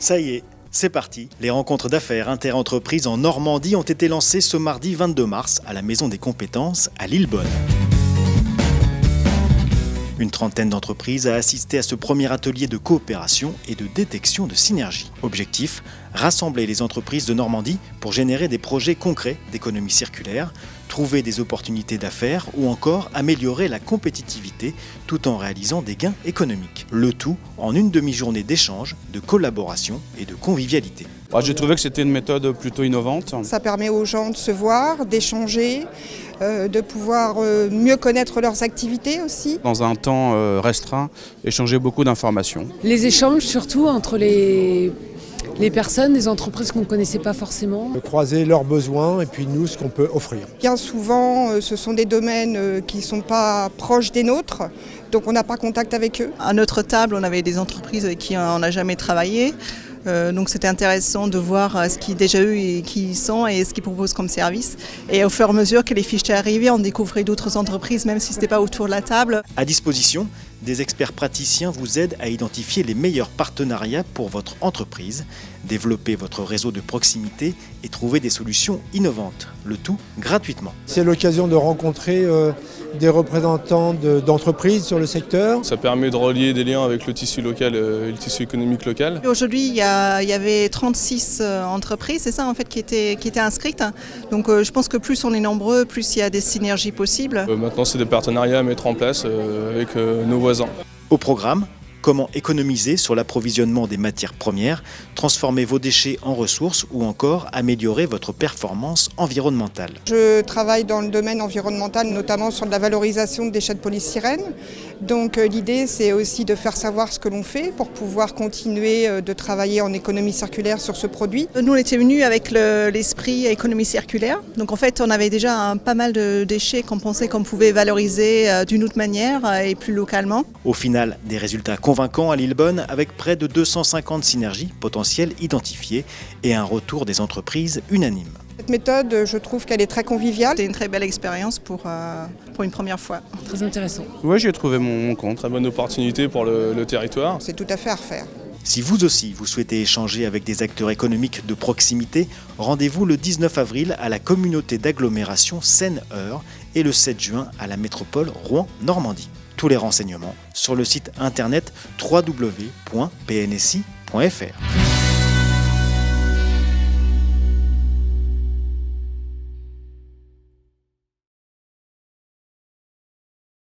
Ça y est, c'est parti. Les rencontres d'affaires inter-entreprises en Normandie ont été lancées ce mardi 22 mars à la Maison des Compétences à Lillebonne. Une trentaine d'entreprises a assisté à ce premier atelier de coopération et de détection de synergie. Objectif, rassembler les entreprises de Normandie pour générer des projets concrets d'économie circulaire, trouver des opportunités d'affaires ou encore améliorer la compétitivité tout en réalisant des gains économiques. Le tout en une demi-journée d'échange, de collaboration et de convivialité. J'ai trouvé que c'était une méthode plutôt innovante. Ça permet aux gens de se voir, d'échanger, de pouvoir mieux connaître leurs activités aussi. Dans un temps restreint, échanger beaucoup d'informations. Les échanges surtout entre les personnes, les entreprises qu'on ne connaissait pas forcément. Croiser leurs besoins et puis nous, ce qu'on peut offrir. Bien souvent, ce sont des domaines qui ne sont pas proches des nôtres, donc on n'a pas contact avec eux. À notre table, on avait des entreprises avec qui on n'a jamais travaillé. Donc c'était intéressant de voir ce qu'ils ont déjà eu et qui ils sont et ce qu'ils proposent comme service. Et au fur et à mesure que les fiches étaient arrivées, on découvrait d'autres entreprises, même si ce n'était pas autour de la table. À disposition, des experts praticiens vous aident à identifier les meilleurs partenariats pour votre entreprise, développer votre réseau de proximité et trouver des solutions innovantes, le tout gratuitement. C'est l'occasion de rencontrer des représentants d'entreprises sur le secteur. Ça permet de relier des liens avec le tissu local et le tissu économique local. Aujourd'hui, il y avait 36 entreprises, c'est ça en fait qui étaient inscrites. Donc je pense que plus on est nombreux, plus il y a des synergies possibles. Maintenant, c'est des partenariats à mettre en place avec nos voisins. Au programme, comment économiser sur l'approvisionnement des matières premières, transformer vos déchets en ressources ou encore améliorer votre performance environnementale. Je travaille dans le domaine environnemental, notamment sur de la valorisation de déchets de polystyrène. Donc l'idée, c'est aussi de faire savoir ce que l'on fait pour pouvoir continuer de travailler en économie circulaire sur ce produit. Nous, on était venus avec l'esprit économie circulaire. Donc en fait, on avait déjà pas mal de déchets qu'on pensait qu'on pouvait valoriser d'une autre manière et plus localement. Au final, des résultats convaincants à Lillebonne avec près de 250 synergies potentielles identifiées et un retour des entreprises unanime. Cette méthode, je trouve qu'elle est très conviviale. C'était une très belle expérience pour une première fois. Très intéressant. Oui, j'ai trouvé mon compte. Très bonne opportunité pour le territoire. C'est tout à fait à refaire. Si vous aussi, vous souhaitez échanger avec des acteurs économiques de proximité, rendez-vous le 19 avril à la communauté d'agglomération Seine-Eure et le 7 juin à la métropole Rouen-Normandie. Tous les renseignements sur le site internet www.pnsi.fr.